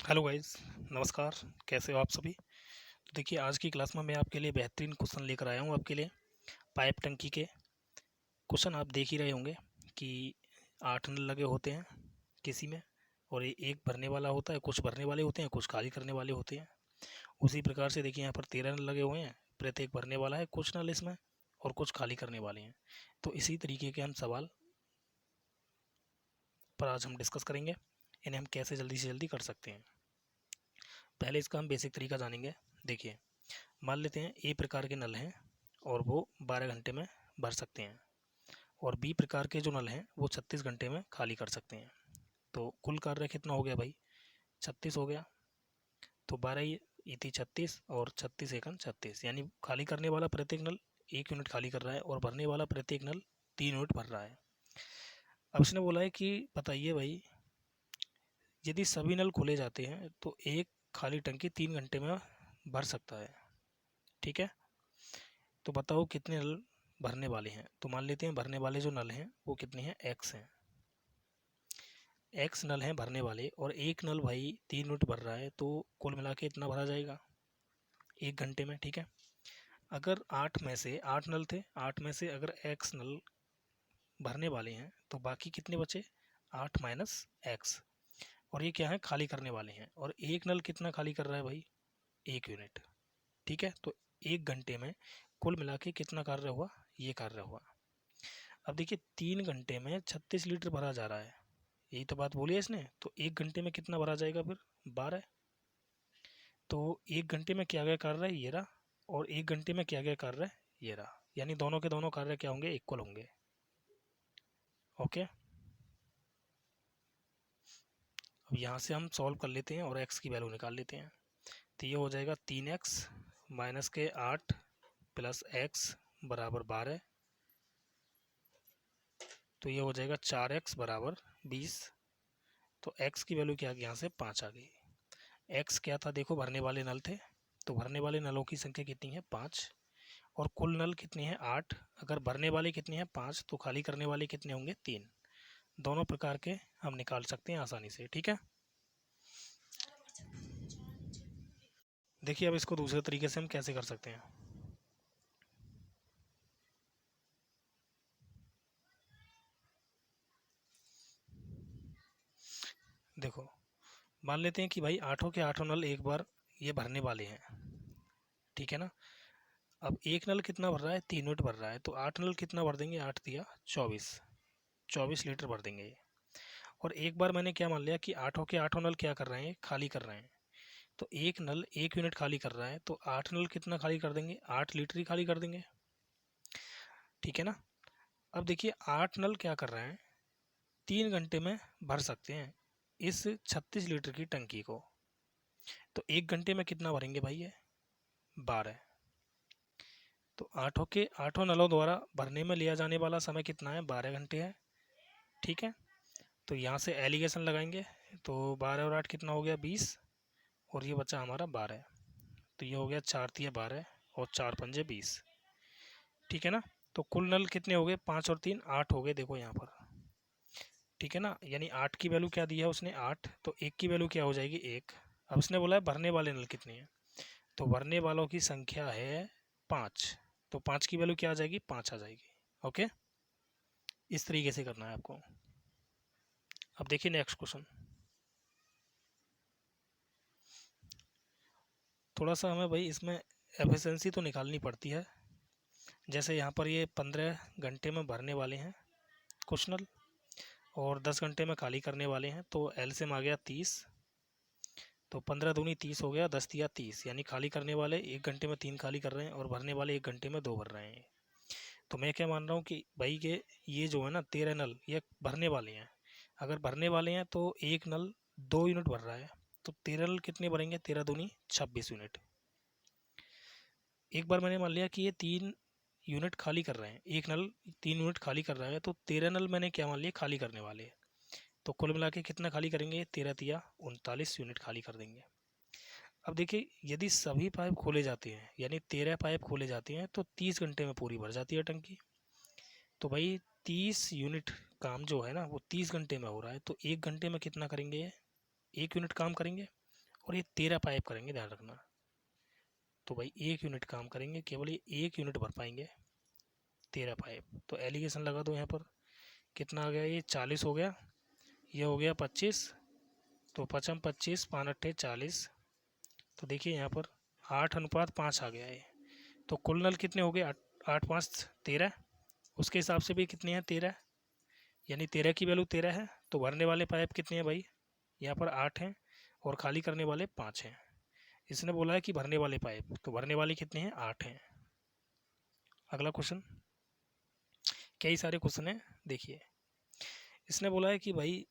Hello guys, नमस्कार। कैसे हो आप सभी? तो देखिए, आज की क्लास में मैं आपके लिए बेहतरीन क्वेश्चन लेकर आया हूँ आपके लिए। पाइप टंकी के क्वेश्चन आप देख ही रहे होंगे कि 8 नल लगे होते हैं किसी में, और एक भरने वाला होता है, कुछ भरने वाले होते हैं, कुछ खाली करने वाले होते हैं। उसी प्रकार से देखिए यहाँ पर 13 नल लगे हुए हैं, प्रत्येक भरने वाला है, कुछ नल इसमें और कुछ खाली करने वाले हैं। तो इसी तरीके के हम सवाल पर आज हम डिस्कस करेंगे, इन्हें हम कैसे जल्दी से जल्दी कर सकते हैं। पहले इसका हम बेसिक तरीका जानेंगे। देखिए, मान लेते हैं ए प्रकार के नल हैं और वो 12 घंटे में भर सकते हैं, और बी प्रकार के जो नल हैं वो 36 घंटे में खाली कर सकते हैं। तो कुल कार्य कितना हो गया भाई? 36 हो गया। तो 12 ई थी 36 और 36 एकन 36, यानी खाली करने वाला प्रत्येक नल 1 यूनिट खाली कर रहा है और भरने वाला प्रत्येक नल 3 यूनिट भर रहा है। अब इसने बोला है कि बताइए भाई, यदि सभी नल खोले जाते हैं तो एक खाली टंकी 3 घंटे में भर सकता है। ठीक है, तो बताओ कितने नल भरने वाले हैं। तो मान लेते हैं भरने वाले जो नल हैं वो कितने हैं? एक्स हैं। एक्स नल हैं भरने वाले, और एक नल भाई 3 यूनिट भर रहा है, तो कुल मिला के इतना भरा जाएगा 1 घंटे में। ठीक है, अगर 8 नल थे, 8 में से अगर एक्स नल भरने वाले हैं तो बाकी कितने बचे? 8 माइनस एक्स। और ये क्या है? खाली करने वाले हैं। और एक नल कितना खाली कर रहा है भाई? 1 यूनिट। ठीक है, तो 1 घंटे में कुल मिला के कितना कार्य हुआ? ये कार्य हुआ। अब देखिए, 3 घंटे में 36 लीटर भरा जा रहा है, यही तो बात बोली है इसने। तो 1 घंटे में कितना भरा जाएगा फिर? 12। तो 1 घंटे में किया गया कार्य ये रहा, और 1 घंटे में किया गया कार्य ये रहा, यानी दोनों के दोनों कार्य क्या होंगे? इक्वल होंगे। ओके, अब यहाँ से हम सॉल्व कर लेते हैं और एक्स की वैल्यू निकाल लेते हैं। तो ये हो जाएगा 3x माइनस के 8 प्लस एक्स बराबर 12। तो ये हो जाएगा 4x बराबर 20। तो x की वैल्यू क्या आ गई? यहाँ से 5 आ गई। x क्या था? देखो, भरने वाले नल थे, तो भरने वाले नलों की संख्या कितनी है? 5। और कुल नल कितने हैं? 8। अगर भरने वाले कितने हैं? 5, तो खाली करने वाले कितने होंगे? 3। दोनों प्रकार के हम निकाल सकते हैं आसानी से। ठीक है, देखिए अब इसको दूसरे तरीके से हम कैसे कर सकते हैं। देखो, मान लेते हैं कि भाई आठों के आठों नल एक बार ये भरने वाले हैं। ठीक है ना, अब एक नल कितना भर रहा है? 3 यूनिट भर रहा है, तो 8 नल कितना भर देंगे? 8 दिया 24, 24 लीटर भर देंगे ये। और एक बार मैंने क्या मान लिया कि आठों के आठों नल क्या कर रहे हैं? खाली कर रहे हैं। तो एक नल 1 यूनिट खाली कर रहा है, तो 8 नल कितना खाली कर देंगे? 8 लीटर ही खाली कर देंगे। ठीक है ना, अब देखिए 8 नल क्या कर रहे हैं? 3 घंटे में भर सकते हैं इस 36 लीटर की टंकी को। तो 1 घंटे में कितना भरेंगे भाई? ये 12। तो आठों के आठों नलों द्वारा भरने में लिया जाने वाला समय कितना है? 12 घंटे है। ठीक है, तो यहाँ से एलिगेशन लगाएंगे, तो 12 और 8 कितना हो गया? 20, और ये बचा हमारा 12। तो ये हो गया 4 तिया 12 और 4 पंजे 20। ठीक है ना, तो कुल नल कितने हो गए? 5 और 3 8 हो गए, देखो यहाँ पर। ठीक है ना, यानी 8 की वैल्यू क्या दी है उसने? 8। तो 1 की वैल्यू क्या हो जाएगी? 1। अब उसने बोला है भरने वाले नल कितने हैं, तो भरने वालों की संख्या है 5। तो 5 की वैल्यू क्या आ जाएगी? 5 आ जाएगी। ओके, इस तरीके से करना है आपको। अब देखिए नेक्स्ट क्वेश्चन। थोड़ा सा हमें भाई इसमें एफिशिएंसी तो निकालनी पड़ती है। जैसे यहाँ पर ये 15 घंटे में भरने वाले हैं कुछ नल, और 10 घंटे में खाली करने वाले हैं, तो एलसीएम आ गया 30। तो 15 दूनी 30 हो गया, 10 तिया 30, यानी खाली करने वाले 1 घंटे में 3 खाली कर रहे हैं और भरने वाले 1 घंटे में 2 भर रहे हैं। तो मैं क्या मान रहा हूँ कि भाई के ये जो है ना 13 नल ये भरने वाले हैं। अगर भरने वाले हैं तो एक नल 2 यूनिट भर रहा है, तो 13 नल कितने भरेंगे? 13 दूनी 26 यूनिट। एक बार मैंने मान लिया कि ये 3 यूनिट खाली कर रहे हैं, एक नल 3 यूनिट खाली कर रहा है, तो 13 नल मैंने क्या मान लिया? खाली करने वाले। तो कुल मिला के कितना खाली करेंगे? 13 तिया 39 यूनिट खाली कर देंगे। अब देखिए, यदि सभी पाइप खोले जाते हैं, यानी 13 पाइप खोले जाते हैं, तो 30 घंटे में पूरी भर जाती है टंकी। तो भाई 30 यूनिट काम जो है ना वो 30 घंटे में हो रहा है, तो 1 घंटे में कितना करेंगे? ये 1 यूनिट काम करेंगे। और ये 13 पाइप करेंगे, ध्यान रखना। तो भाई 1 यूनिट काम करेंगे, केवल ये 1 यूनिट भर पाएंगे 13 पाइप। तो एलिगेशन लगा दो यहाँ पर। कितना आ गया, ये 40 हो गया, ये हो गया 25, तो 55 25 5 8 40। तो देखिए यहाँ पर 8:5 आ गया है। तो कुल नल कितने हो गए, 8 5 13। उसके हिसाब से भी कितने हैं, 13, यानी 13 की वैल्यू 13 है। तो भरने वाले पाइप कितने हैं भाई, यहाँ पर 8 हैं और खाली करने वाले 5 हैं। इसने बोला है कि भरने वाले पाइप, तो भरने वाले कितने हैं, 8 हैं। अगला क्वेश्चन, कई सारे क्वेश्चन है, देखिए। इसने बोला है कि भाई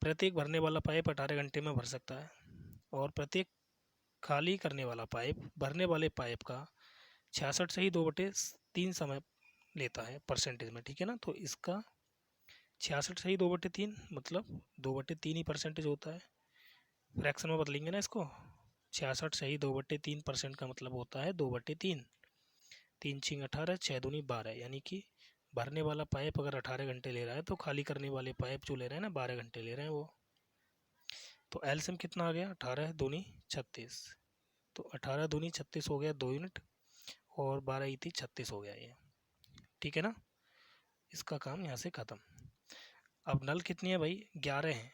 प्रत्येक भरने वाला पाइप 18 घंटे में भर सकता है और प्रत्येक खाली करने वाला पाइप भरने वाले पाइप का 66 से ही 2/3 समय लेता है परसेंटेज में, ठीक है ना। तो इसका 66 से ही 2/3 मतलब 2/3 ही परसेंटेज होता है। फ्रैक्शन में बदलेंगे ना इसको, 66 से ही 2/3% का मतलब होता है 2/3। 3 6 18, 6 दूनी 12, यानी कि भरने वाला पाइप अगर 18 घंटे ले रहा है तो खाली करने वाले पाइप जो ले रहे हैं ना 12 घंटे ले रहे हैं वो। तो एलसीएम कितना आ गया, 18 दूनी 36। तो 18 दूनी 36 हो गया 2 यूनिट, और 12 ई थी 36 हो गया ये, ठीक है ना। इसका काम यहाँ से ख़त्म। अब नल कितनी है भाई, 11 हैं।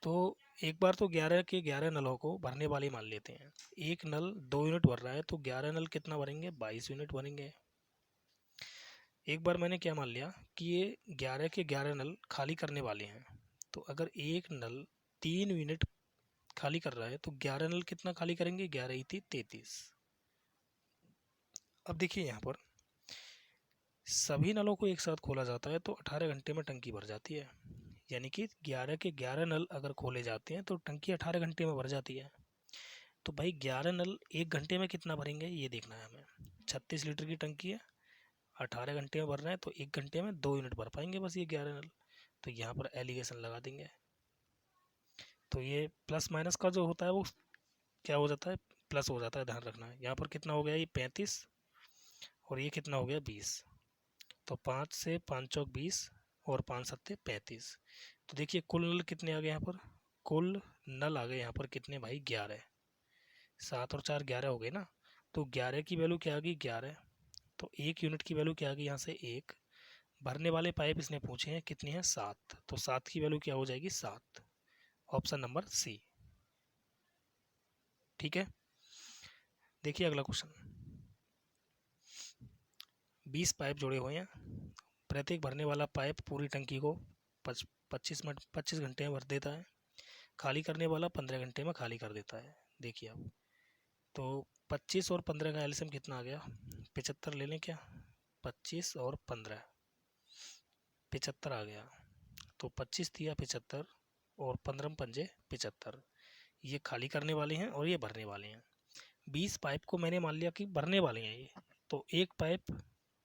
तो एक बार तो 11 के 11 नलों को भरने वाले मान लेते हैं। एक नल 2 यूनिट भर रहा है तो 11 नल कितना भरेंगे, 22 यूनिट भरेंगे। एक बार मैंने क्या मान लिया कि ये 11 के 11 नल खाली करने वाले हैं। तो अगर एक नल 3 यूनिट खाली कर रहा है तो 11 नल कितना खाली करेंगे, 11 ही थी 33। अब देखिए यहाँ पर सभी नलों को एक साथ खोला जाता है तो 18 घंटे में टंकी भर जाती है। यानी कि 11 के 11 नल अगर खोले जाते हैं तो टंकी 18 घंटे में भर जाती है। तो भाई 11 नल 1 घंटे में कितना भरेंगे ये देखना है हमें। 36 लीटर की टंकी है, 18 घंटे में भर रहे हैं तो 1 घंटे में 2 यूनिट भर पाएंगे बस ये 11 नल। तो यहाँ पर एलिगेशन लगा देंगे। तो ये प्लस माइनस का जो होता है वो क्या हो जाता है, प्लस हो जाता है, ध्यान रखना है। यहाँ पर कितना हो गया, ये 35 और ये कितना हो गया 20। तो 5 से 5 चौक 20 और 5 सत्ते 35। तो देखिए कुल नल कितने आ गए यहाँ पर, कुल नल आ गए यहाँ पर कितने भाई, 11। 7 और 4 11 हो गए ना। तो 11 की वैल्यू क्या आ गई, 11। तो 1 यूनिट की वैल्यू क्या आ गई यहाँ से, 1। भरने वाले पाइप इसने पूछे हैं कितने हैं, 7। तो 7 की वैल्यू क्या हो जाएगी, 7। ऑप्शन नंबर सी, ठीक है। देखिए अगला क्वेश्चन, 20 पाइप जोड़े हुए हैं। प्रत्येक भरने वाला पाइप पूरी टंकी को 25 घंटे में भर देता है। खाली करने वाला 15 घंटे में खाली कर देता है। देखिए अब तो 25 और 15 का एलसीएम कितना आ गया, 75 ले लें क्या, 25 और 15 75 आ गया। तो 25 दिया 75 और 15 पंजे 75। ये खाली करने वाले हैं और ये भरने वाले हैं। 20 पाइप को मैंने मान लिया कि भरने वाले हैं ये। तो एक पाइप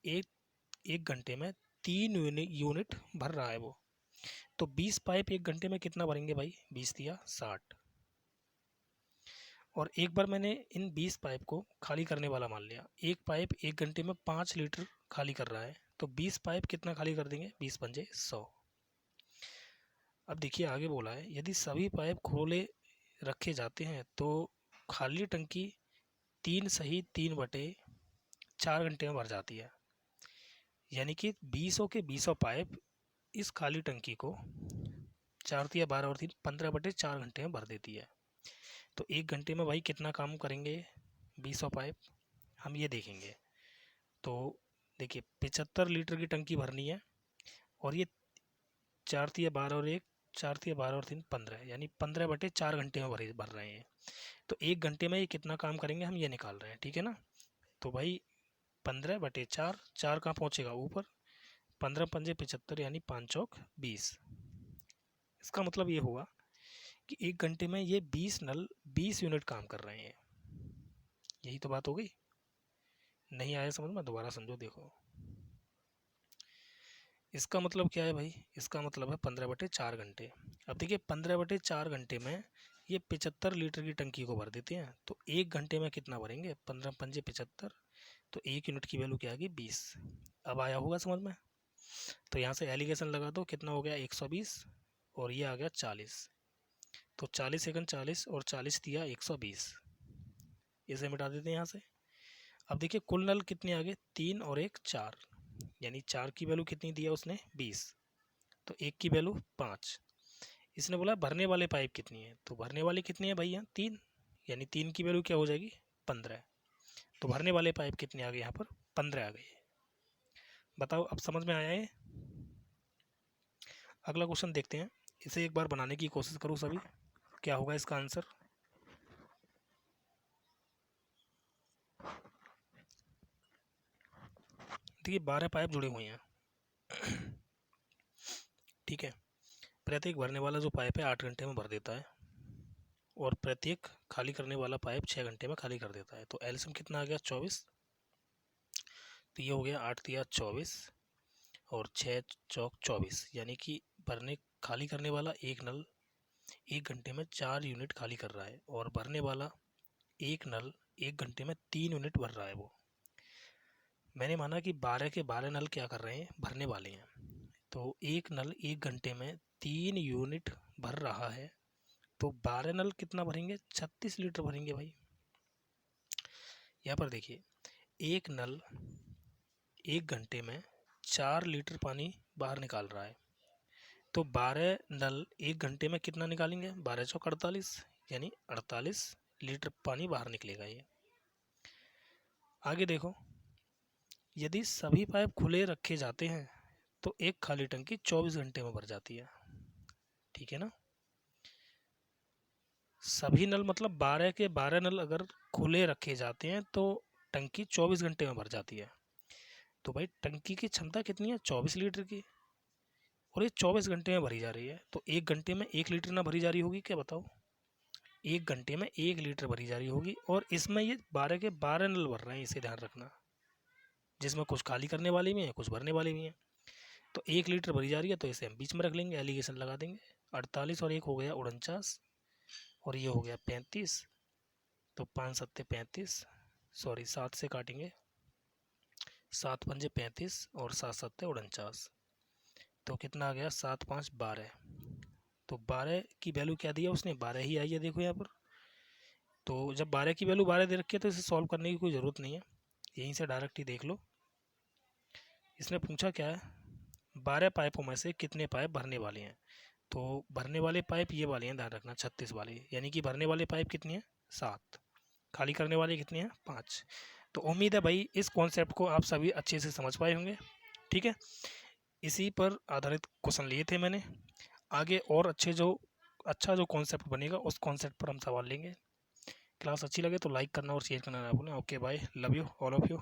एक एक घंटे में 3 यूनिट भर रहा है वो। तो 20 पाइप 1 घंटे में कितना भरेंगे भाई, 20 दिया 60। और एक बार मैंने इन 20 पाइप को खाली करने वाला मान लिया। एक पाइप 1 घंटे में 5 लीटर खाली कर रहा है तो 20 पाइप कितना खाली कर देंगे, 20 पंजे 100। अब देखिए आगे बोला है यदि सभी पाइप खोले रखे जाते हैं तो खाली टंकी 3 सही 3/4 घंटे में भर जाती है। यानी कि 20 के 20 पाइप इस खाली टंकी को 4 या 12 और 3 15/4 घंटे में भर देती है। तो 1 घंटे में भाई कितना काम करेंगे 20 पाइप, हम ये देखेंगे। तो देखिए 75 लीटर की टंकी भरनी है और ये 4 या 12 और 1 4 या 12 और 3 15, यानी 15/4 घंटे में भर रहे हैं। तो 1 घंटे में ये कितना काम करेंगे हम ये निकाल रहे हैं, ठीक है ना। तो भाई 15/4, 4 कहाँ पहुँचेगा ऊपर, 15 पंजे 75 यानी 5 चौक 20। इसका मतलब ये हुआ कि 1 घंटे में ये 20 नल 20 यूनिट काम कर रहे हैं। यही तो बात हो गई। नहीं आया समझ में, दोबारा समझो देखो। इसका मतलब क्या है भाई, इसका मतलब है 15/4 घंटे। अब देखिए 15/4 घंटे में ये 75 लीटर की टंकी को भर देते हैं। तो 1 घंटे में कितना भरेंगे, 15 पंजे 75। तो 1 यूनिट की वैल्यू क्या आ गई 20। अब आया होगा समझ में। तो यहाँ से एलिगेशन लगा दो, कितना हो गया 120 और ये आ गया 40। तो 40 सेकंड 40 और 40 दिया 120, इसे मिटा देते हैं यहाँ से। अब देखिए कुल नल कितने आ गए, 3 और 1 4, यानी 4 की वैल्यू कितनी दिया उसने 20, तो 1 की वैल्यू 5। इसने बोला भरने वाले पाइप कितनी है, तो भरने वाले कितने हैं भैया 3, यानी 3 की वैल्यू क्या हो जाएगी 15। तो भरने वाले पाइप कितने आ गए यहाँ पर 15 आ गए। बताओ अब समझ में आया है। अगला क्वेश्चन देखते हैं, इसे एक बार बनाने की कोशिश करो सभी, क्या होगा इसका आंसर। देखिए 12 पाइप जुड़े हुए हैं, ठीक है। प्रत्येक भरने वाला जो पाइप है 8 घंटे में भर देता है, और प्रत्येक खाली करने वाला पाइप 6 घंटे में खाली कर देता है। तो एलसीएम कितना आ गया 24, तो ये हो गया 8 दिया 24 और 6 चौक 24, यानी कि भरने खाली करने वाला एक नल 1 घंटे में 4 यूनिट खाली कर रहा है, और भरने वाला एक नल 1 घंटे में 3 यूनिट भर रहा है। वो मैंने माना कि 12 के 12 नल क्या कर रहे हैं, भरने वाले हैं। तो एक नल 1 घंटे में 3 यूनिट भर रहा है, तो 12 नल कितना भरेंगे 36 लीटर भरेंगे भाई। यहाँ पर देखिए एक नल 1 घंटे में 4 लीटर पानी बाहर निकाल रहा है, तो 12 नल 1 घंटे में कितना निकालेंगे, 12 चौक 48, यानी 48 लीटर पानी बाहर निकलेगा ये। आगे देखो, यदि सभी पाइप खुले रखे जाते हैं तो एक खाली टंकी 24 घंटे में भर जाती है, ठीक है ना। सभी नल मतलब 12 के 12 नल अगर खुले रखे जाते हैं तो टंकी 24 घंटे में भर जाती है। तो भाई टंकी की क्षमता कितनी है 24 लीटर की, और ये 24 घंटे में भरी जा रही है, तो 1 घंटे में 1 लीटर ना भरी जा रही होगी क्या बताओ। 1 घंटे में 1 लीटर भरी जा रही होगी, और इसमें ये 12 के 12 नल भर रहे हैं, इसे ध्यान रखना, जिसमें कुछ खाली करने वाले भी हैं कुछ भरने वाले भी हैं। तो 1 लीटर भरी जा रही है, तो इसे हम बीच में रख लेंगे, एलिगेशन लगा देंगे। 48 और 1 हो गया 49, और ये हो गया 35, तो 5 सत्ते 35, सॉरी 7 से काटेंगे, 7 पंजे 35 और 7 सत्ते 49, तो कितना आ गया 7 5 12। तो 12 की वैल्यू क्या दी है उसने, 12 ही आई है देखो यहाँ पर। तो जब 12 की वैल्यू 12 दे रखी है तो इसे सॉल्व करने की कोई ज़रूरत नहीं है, यहीं से डायरेक्ट ही देख लो। इसने पूछा क्या है, 12 पाइपों में से कितने पाइप भरने वाले हैं। तो भरने वाले पाइप ये वाले हैं, ध्यान रखना 36 वाले, यानी कि भरने वाले पाइप कितने हैं 7, खाली करने वाले कितने हैं 5। तो उम्मीद है भाई इस कॉन्सेप्ट को आप सभी अच्छे से समझ पाए होंगे, ठीक है। इसी पर आधारित क्वेश्चन लिए थे मैंने, आगे और अच्छा जो कॉन्सेप्ट बनेगा उस कॉन्सेप्ट पर हम सवाल लेंगे। क्लास अच्छी लगे तो लाइक करना और शेयर करना ना भूलें। Okay bye, love you all of you.